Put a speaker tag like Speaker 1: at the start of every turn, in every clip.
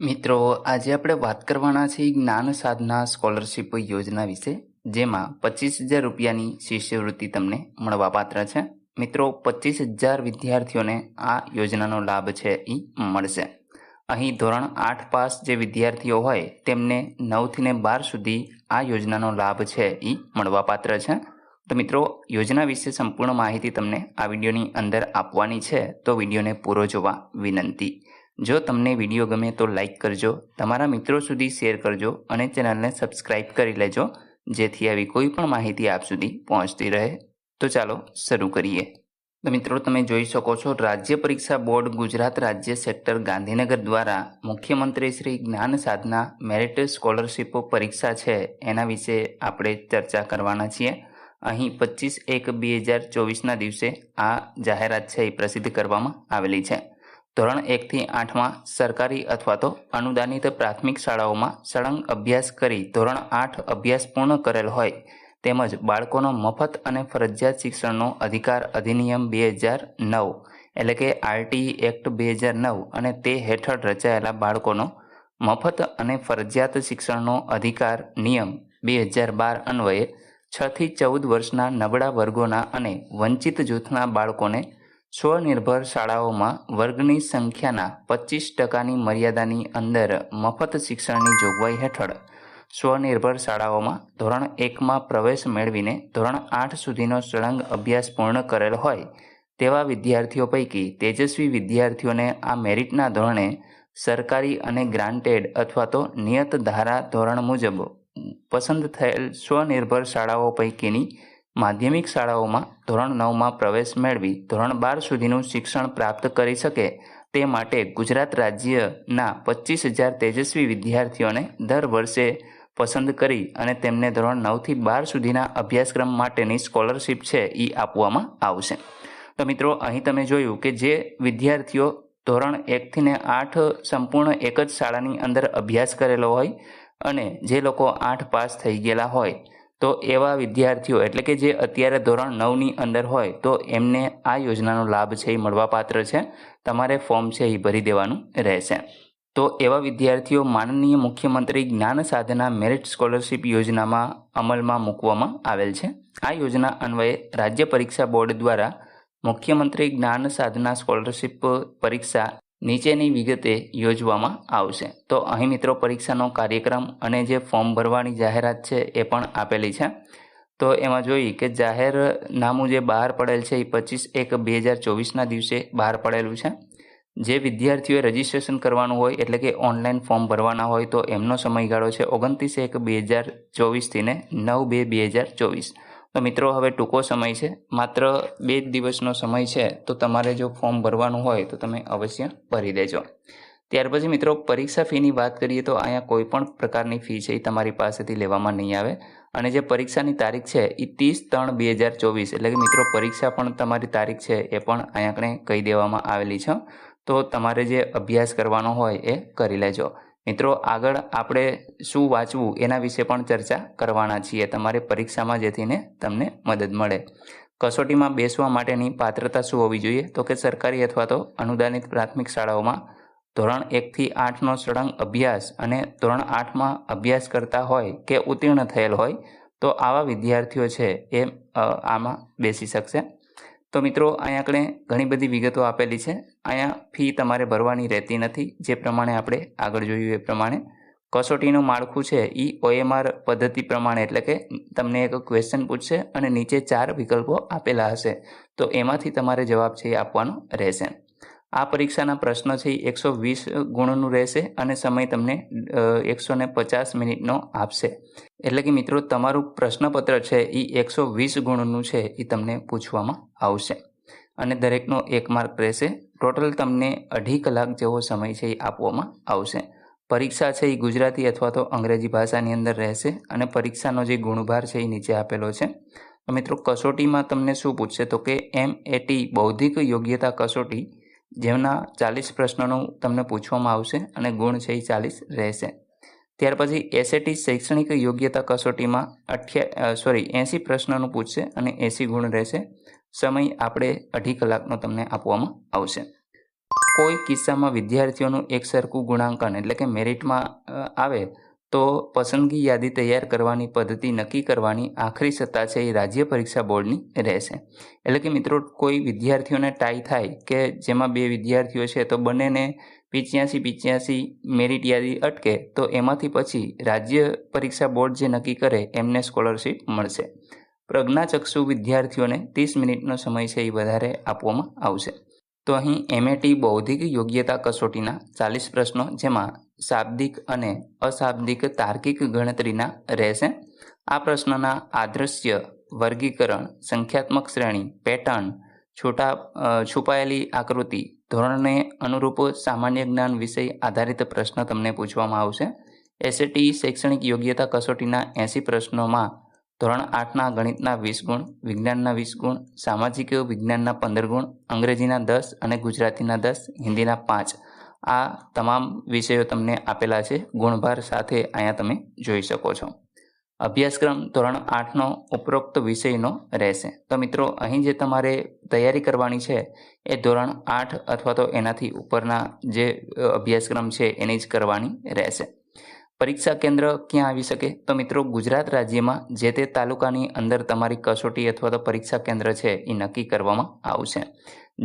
Speaker 1: મિત્રો, આજે આપણે વાત કરવાના છીએ જ્ઞાન સાધના સ્કોલરશિપ યોજના વિશે, જેમાં 25,000 રૂપિયાની શિષ્યવૃત્તિ તમને મળવાપાત્ર છે. મિત્રો, 25,000 વિદ્યાર્થીઓને આ યોજનાનો લાભ છે એ મળશે. અહીં ધોરણ 8 પાસ જે વિદ્યાર્થીઓ હોય તેમને 9 થી 12 સુધી આ યોજનાનો લાભ છે એ મળવાપાત્ર છે. તો મિત્રો, યોજના વિશે સંપૂર્ણ માહિતી તમને આ વિડીયોની અંદર આપવાની છે, તો વિડીયોને પૂરો જોવા વિનંતી. જો તમને વિડીયો ગમે તો લાઈક કરજો, તમારા મિત્રો સુધી શેર કરજો અને ચેનલને સબસ્ક્રાઈબ કરી લેજો, જેથી આવી કોઈ પણ માહિતી આપ સુધી પહોંચતી રહે. તો ચાલો શરૂ કરીએ. તો મિત્રો, તમે જોઈ શકો છો, રાજ્ય પરીક્ષા બોર્ડ ગુજરાત રાજ્ય સેક્ટર ગાંધીનગર દ્વારા મુખ્યમંત્રી શ્રી જ્ઞાન સાધના મેરિટ સ્કોલરશિપ પરીક્ષા છે એના વિશે આપણે ચર્ચા કરવાના છીએ. અહીં 25/1/2024ના દિવસે આ જાહેરાત છે એ પ્રસિદ્ધ કરવામાં આવેલી છે. ધોરણ 1 થી 8માં સરકારી અથવા તો અનુદાનિત પ્રાથમિક શાળાઓમાં સળંગ અભ્યાસ કરી ધોરણ 8 અભ્યાસ પૂર્ણ કરેલ હોય તેમજ બાળકોનો મફત અને ફરજિયાત શિક્ષણનો અધિકાર અધિનિયમ 2009 એટલે કે આરટીઈ એક્ટ 2009 અને તે હેઠળ રચાયેલા બાળકોનો મફત અને ફરજિયાત શિક્ષણનો અધિકાર નિયમ 2012 અન્વયે 6 થી 14 વર્ષના નબળા વર્ગોના અને વંચિત જૂથના બાળકોને સ્વનિર્ભર શાળાઓમાં વર્ગની સંખ્યાના 25%ની મર્યાદાની અંદર મફત શિક્ષણની જોગવાઈ હેઠળ સ્વનિર્ભર શાળાઓમાં ધોરણ 1માં પ્રવેશ મેળવીને ધોરણ 8 સુધીનો સળંગ અભ્યાસ પૂર્ણ કરેલ હોય તેવા વિદ્યાર્થીઓ પૈકી તેજસ્વી વિદ્યાર્થીઓને આ મેરિટના ધોરણે સરકારી અને ગ્રાન્ટેડ અથવા તો નિયત ધારા ધોરણ મુજબ પસંદ થયેલ સ્વનિર્ભર શાળાઓ પૈકીની માધ્યમિક શાળાઓમાં ધોરણ 9માં પ્રવેશ મેળવી ધોરણ 12 સુધીનું શિક્ષણ પ્રાપ્ત કરી શકે તે માટે ગુજરાત રાજ્યના 25,000 તેજસ્વી વિદ્યાર્થીઓને દર વર્ષે પસંદ કરી અને તેમને ધોરણ 9 થી 12 સુધીના અભ્યાસક્રમ માટેની સ્કોલરશિપ છે એ આપવામાં આવશે. તો મિત્રો, અહીં તમે જોયું કે જે વિદ્યાર્થીઓ ધોરણ 1 થી 8 સંપૂર્ણ એક જ શાળાની અંદર અભ્યાસ કરેલો હોય અને જે લોકો 8 પાસ થઈ ગયેલા હોય તો એવા વિદ્યાર્થીઓ એટલે કે જે અત્યારે ધોરણ 9ની અંદર હોય તો એમને આ યોજનાનો લાભ છે એ મળવાપાત્ર છે. તમારે ફોર્મ છે એ ભરી દેવાનું રહેશે. તો એવા વિદ્યાર્થીઓ માનનીય મુખ્યમંત્રી જ્ઞાન સાધના મેરિટ સ્કોલરશિપ યોજનામાં અમલમાં મૂકવામાં આવેલ છે. આ યોજના અન્વયે રાજ્ય પરીક્ષા બોર્ડ દ્વારા મુખ્યમંત્રી જ્ઞાન સાધના સ્કોલરશિપ પરીક્ષા નીચેની વિગતે યોજવામાં આવશે. તો અહીં મિત્રો પરીક્ષાનો કાર્યક્રમ અને જે ફોર્મ ભરવાની જાહેરાત છે એ પણ આપેલી છે. તો એમાં જોઈએ કે જાહેરનામું જે બહાર પડેલ છે એ 25/1/2024ના દિવસે બહાર પડેલું છે. જે વિદ્યાર્થીઓએ રજીસ્ટ્રેશન કરવાનું હોય એટલે કે ઓનલાઈન ફોર્મ ભરવાના હોય તો એમનો સમયગાળો છે 29/1/2024 થી 9/2/2024. તો મિત્રો, હવે ટૂંકો સમય છે, માત્ર 2 જ દિવસનો સમય છે. તો તમારે જો ફોર્મ ભરવાનું હોય તો તમે અવશ્ય ભરી દેજો. ત્યાર પછી મિત્રો, પરીક્ષા ફીની વાત કરીએ તો અહીંયા કોઈ પણ પ્રકારની ફી છે એ તમારી પાસેથી લેવામાં નહીં આવે. અને જે પરીક્ષાની તારીખ છે એ 30/3/2024 એટલે કે મિત્રો પરીક્ષા પણ તમારી તારીખ છે એ પણ અહીંયા કણે કહી દેવામાં આવેલી છે. તો તમારે જે અભ્યાસ કરવાનો હોય એ કરી લેજો. મિત્રો, આગળ આપણે શું વાંચવું એના વિશે પણ ચર્ચા કરવાના છીએ, તમારે પરીક્ષામાં જેથીને તમને મદદ મળે. કસોટીમાં બેસવા માટેની પાત્રતા શું હોવી જોઈએ? તો કે સરકારી અથવા તો અનુદાનિત પ્રાથમિક શાળાઓમાં ધોરણ 1 થી 8નો સળંગ અભ્યાસ અને ધોરણ 8માં અભ્યાસ કરતા હોય કે ઉત્તીર્ણ થયેલ હોય તો આવા વિદ્યાર્થીઓ છે એ આમાં બેસી શકશે. તો મિત્રો, અહીંયા આપણે ઘણી બધી વિગતો આપેલી છે. અહીંયા ફી તમારે ભરવાની રહેતી નથી, જે પ્રમાણે આપણે આગળ જોયું એ પ્રમાણે. કસોટીનું માળખું છે એ OMR પદ્ધતિ પ્રમાણે એટલે કે તમને એક ક્વેશ્ચન પૂછશે અને નીચે 4 વિકલ્પો આપેલા હશે, તો એમાંથી તમારે જવાબ છે એ આપવાનો રહેશે. આ પરીક્ષાના પ્રશ્નો છે એ 120 ગુણનું રહેશે અને સમય તમને 150 મિનિટનો આપશે. એટલે કે મિત્રો, તમારું પ્રશ્નપત્ર છે એ 120 ગુણનું છે એ તમને પૂછવામાં આવશે અને દરેકનો 1 માર્ક રહેશે. ટોટલ તમને 2.5 કલાક જેવો સમય છે એ આપવામાં આવશે. પરીક્ષા છે એ ગુજરાતી અથવા તો અંગ્રેજી ભાષાની અંદર રહેશે અને પરીક્ષાનો જે ગુણભાર છે એ નીચે આપેલો છે. તો મિત્રો, કસોટીમાં તમને શું પૂછશે? તો કે MAT બૌદ્ધિક યોગ્યતા કસોટી, જેમના 40 પ્રશ્નોનું તમને પૂછવામાં આવશે અને ગુણ છે એ 40 રહેશે. ત્યાર પછી SAT શૈક્ષણિક યોગ્યતા કસોટીમાં 80 પ્રશ્નોનું પૂછશે અને 80 ગુણ રહેશે. સમય આપણે 2.5 કલાકનો તમને આપવામાં આવશે. કોઈ કિસ્સામાં વિદ્યાર્થીઓનું એક સરખું ગુણાંકન એટલે કે મેરિટમાં આવે તો પસંદગી યાદી તૈયાર કરવાની પદ્ધતિ નક્કી કરવાની આખરી સત્તા છે એ રાજ્ય પરીક્ષા બોર્ડની રહેશે. એટલે કે મિત્રો કોઈ વિદ્યાર્થીઓને ટાઈ થાય કે જેમાં બે વિદ્યાર્થીઓ છે તો બંનેને 85 મેરિટ યાદી અટકે તો એમાંથી પછી રાજ્ય પરીક્ષા બોર્ડ જે નક્કી કરે એમને સ્કોલરશીપ મળશે. પ્રજ્ઞાચક્ષુ વિદ્યાર્થીઓને 30 મિનિટનો સમય છે એ વધારે આપવામાં આવશે. તો અહીં MAT બૌદ્ધિક યોગ્યતા કસોટીના 40 પ્રશ્નો જેમાં શાબ્દિક અને અશાબ્દિક તાર્કિક ગણતરીના રહેશે. આ પ્રશ્નના આદ્રશ્ય, વર્ગીકરણ, સંખ્યાત્મક શ્રેણી, પેટર્ન, છુપાયેલી આકૃતિ, ધોરણને અનુરૂપ સામાન્ય જ્ઞાન વિષય આધારિત પ્રશ્ન તમને પૂછવામાં આવશે. SAT શૈક્ષણિક યોગ્યતા કસોટીના 80 પ્રશ્નોમાં ધોરણ 8ના ગણિતના 20 ગુણ, વિજ્ઞાનના 20 ગુણ, સામાજિક વિજ્ઞાનના 15 ગુણ, અંગ્રેજીના 10 અને ગુજરાતીના 10, હિન્દીના 5 આ તમામ વિષયો તમને આપેલા છે ગુણભાર સાથે અહીંયા તમે જોઈ શકો છો. અભ્યાસક્રમ ધોરણ 8નો ઉપરોક્ત વિષયનો રહેશે. તો મિત્રો અહીં જે તમારે તૈયારી કરવાની છે એ ધોરણ 8 અથવા તો એનાથી ઉપરના જે અભ્યાસક્રમ છે એની જ કરવાની રહેશે. પરીક્ષા કેન્દ્ર ક્યાં આવી શકે? તો મિત્રો ગુજરાત રાજ્યમાં જે તે તાલુકાની અંદર તમારી કસોટી અથવા તો પરીક્ષા કેન્દ્ર છે એ નક્કી કરવામાં આવશે.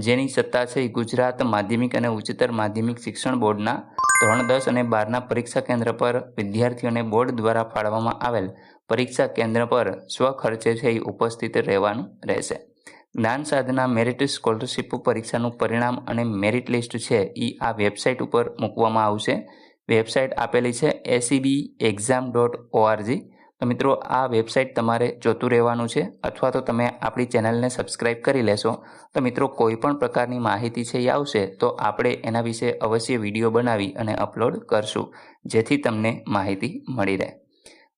Speaker 1: જેની સત્તા છે એ ગુજરાત માધ્યમિક અને ઉચ્ચતર માધ્યમિક શિક્ષણ બોર્ડના ધોરણ 10 અને 12ના પરીક્ષા કેન્દ્ર પર વિદ્યાર્થીઓને બોર્ડ દ્વારા ફાળવવામાં આવેલ પરીક્ષા કેન્દ્ર પર સ્વખર્ચે છે એ ઉપસ્થિત રહેવાનું રહેશે. જ્ઞાન સાધના મેરિટ સ્કોલરશીપ પરીક્ષાનું પરિણામ અને મેરિટ લિસ્ટ છે એ આ વેબસાઇટ ઉપર મૂકવામાં આવશે. વેબસાઇટ આપેલી છે acbexam.org. તો મિત્રો આ વેબસાઇટ તમારે જોતું રહેવાનું છે અથવા તો તમે આપણી ચેનલને સબસ્ક્રાઈબ કરી લેશો તો મિત્રો કોઈ પણ પ્રકારની માહિતી છે એ આવશે તો આપણે એના વિશે અવશ્ય વિડીયો બનાવી અને અપલોડ કરશું જેથી તમને માહિતી મળી રહે.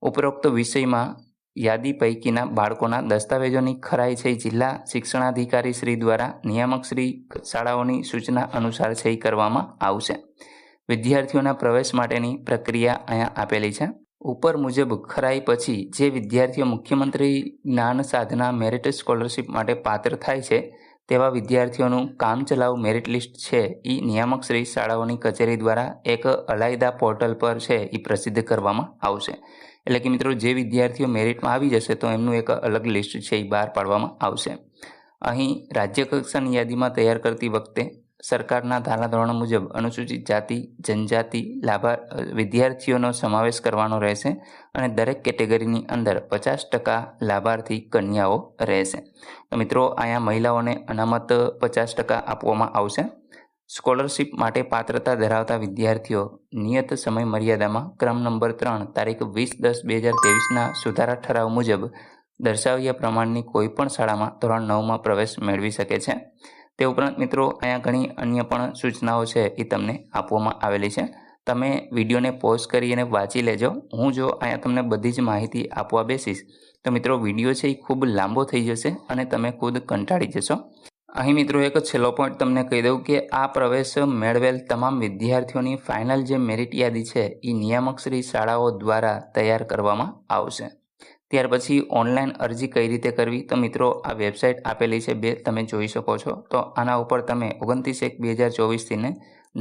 Speaker 1: ઉપરોક્ત વિષયમાં યાદી પૈકીના બાળકોના દસ્તાવેજોની ખરાઈ છે જિલ્લા શિક્ષણાધિકારી શ્રી દ્વારા નિયામક શ્રી શાળાઓની સૂચના અનુસાર છે કરવામાં આવશે. વિદ્યાર્થીઓના પ્રવેશ માટેની પ્રક્રિયા અહીંયા આપેલી છે. ઉપર મુજબ ખરાઈ પછી જે વિદ્યાર્થીઓ મુખ્યમંત્રી જ્ઞાન સાધના મેરિટ સ્કોલરશીપ માટે પાત્ર થાય છે તેવા વિદ્યાર્થીઓનું કામચલાઉ મેરિટ લિસ્ટ છે એ નિયામક શ્રી શાળાઓની કચેરી દ્વારા એક અલાયદા પોર્ટલ પર છે એ પ્રસિદ્ધ કરવામાં આવશે. એટલે કે મિત્રો જે વિદ્યાર્થીઓ મેરિટમાં આવી જશે તો એમનું એક અલગ લિસ્ટ છે એ બહાર પાડવામાં આવશે. અહીં રાજ્ય કક્ષાની યાદીમાં તૈયાર કરતી વખતે સરકારના ધારાધોરણ મુજબ અનુસૂચિત જાતિ, જનજાતિ વિદ્યાર્થીઓનો સમાવેશ કરવાનો રહેશે અને દરેક કેટેગરીની અંદર 50% લાભાર્થી કન્યાઓ રહેશે. તો મિત્રો અહીંયા મહિલાઓને અનામત 50% આપવામાં આવશે. સ્કોલરશીપ માટે પાત્રતા ધરાવતા વિદ્યાર્થીઓ નિયત સમય મર્યાદામાં ક્રમ નંબર 3 તારીખ 20/10/2023ના સુધારા ઠરાવ મુજબ દર્શાવ્યા પ્રમાણની કોઈપણ શાળામાં ધોરણ 9માં પ્રવેશ મેળવી શકે છે. તે ઉપરાંત મિત્રો અહીંયા ઘણી અન્ય પણ સૂચનાઓ છે એ તમને આપવામાં આવેલી છે. તમે વિડીયોને પોઝ કરી અને વાંચી લેજો. હું જો અહીંયા તમને બધી જ માહિતી આપવા બેસીશ તો મિત્રો વિડીયો છે એ ખૂબ લાંબો થઈ જશે અને તમે ખુદ કંટાળી જશો. અહીં મિત્રો એક છેલ્લો પોઈન્ટ તમને કહી દઉં કે આ પ્રવેશ મેળવેલ તમામ વિદ્યાર્થીઓની ફાઇનલ જે મેરિટ યાદી છે એ નિયામક શ્રી શાળાઓ દ્વારા તૈયાર કરવામાં આવશે. ત્યાર પછી ઓનલાઈન અરજી કઈ રીતે કરવી? તો મિત્રો આ વેબસાઇટ આપેલી છે બે તમે જોઈ શકો છો. તો આના ઉપર તમે 29/1/2024 થી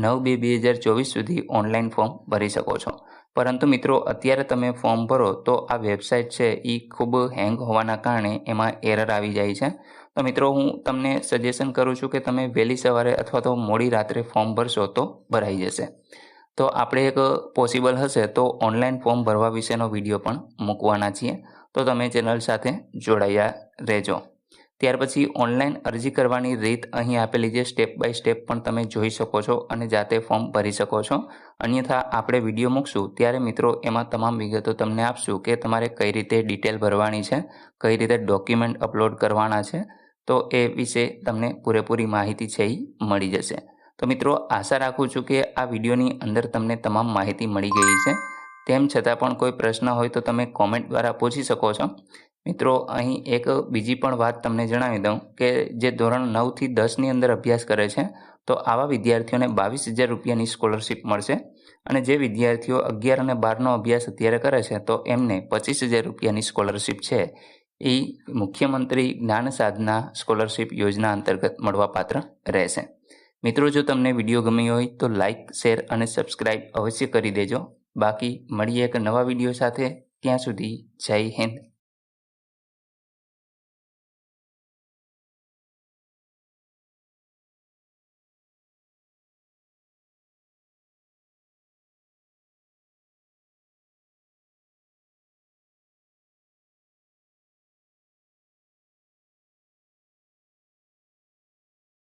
Speaker 1: 9/2/2024 સુધી ઓનલાઈન ફોર્મ ભરી શકો છો. પરંતુ મિત્રો અત્યારે તમે ફોર્મ ભરો તો આ વેબસાઇટ છે એ ખૂબ હેંગ હોવાના કારણે એમાં એરર આવી જાય છે. તો મિત્રો હું તમને સજેશન કરું છું કે તમે વહેલી સવારે અથવા તો મોડી રાત્રે ફોર્મ ભરશો તો ભરાઈ જશે. તો આપણે એક પોસિબલ હશે તો ઓનલાઈન ફોર્મ ભરવા વિશેનો વિડીયો પણ મૂકવાના છીએ. તો તમે ચેનલ સાથે જોડાયા રહેજો. ત્યાર પછી ઓનલાઈન અરજી કરવાની રીત અહીં આપેલી છે સ્ટેપ બાય સ્ટેપ પણ તમે જોઈ શકો છો અને જાતે ફોર્મ ભરી શકો છો. અન્યથા આપણે વિડીયો મૂકશું ત્યારે મિત્રો એમાં તમામ વિગતો તમને આપશું કે તમારે કઈ રીતે ડિટેલ ભરવાની છે, કઈ રીતે ડોક્યુમેન્ટ અપલોડ કરવાના છે. તો એ વિશે તમને પૂરેપૂરી માહિતી છે એ મળી જશે. તો મિત્રો આશા રાખું છું કે આ વિડીયોની અંદર તમને તમામ માહિતી મળી ગઈ છે. તેમ છતાં પણ કોઈ પ્રશ્ન હોય તો તમે કોમેન્ટ દ્વારા પૂછી શકો છો. મિત્રો અહીં એક બીજી પણ વાત તમને જણાવી દઉં કે જે ધોરણ 9 થી 10ની અંદર અભ્યાસ કરે છે તો આવા વિદ્યાર્થીઓને 22,000 રૂપિયાની સ્કોલરશીપ મળશે અને જે વિદ્યાર્થીઓ 11 અને 12નો અભ્યાસ અત્યારે કરે છે તો એમને 25,000 રૂપિયાની સ્કોલરશીપ છે એ મુખ્યમંત્રી જ્ઞાન સાધના સ્કોલરશીપ યોજના અંતર્ગત મળવાપાત્ર રહેશે. મિત્રો, જો તમને વિડીયો ગમ્યો હોય તો લાઇક, શેર અને સબસ્ક્રાઇબ અવશ્ય કરી દેજો. બાકી મળીએ એક નવા વિડીયો સાથે. ત્યાં સુધી જય હિન્દ.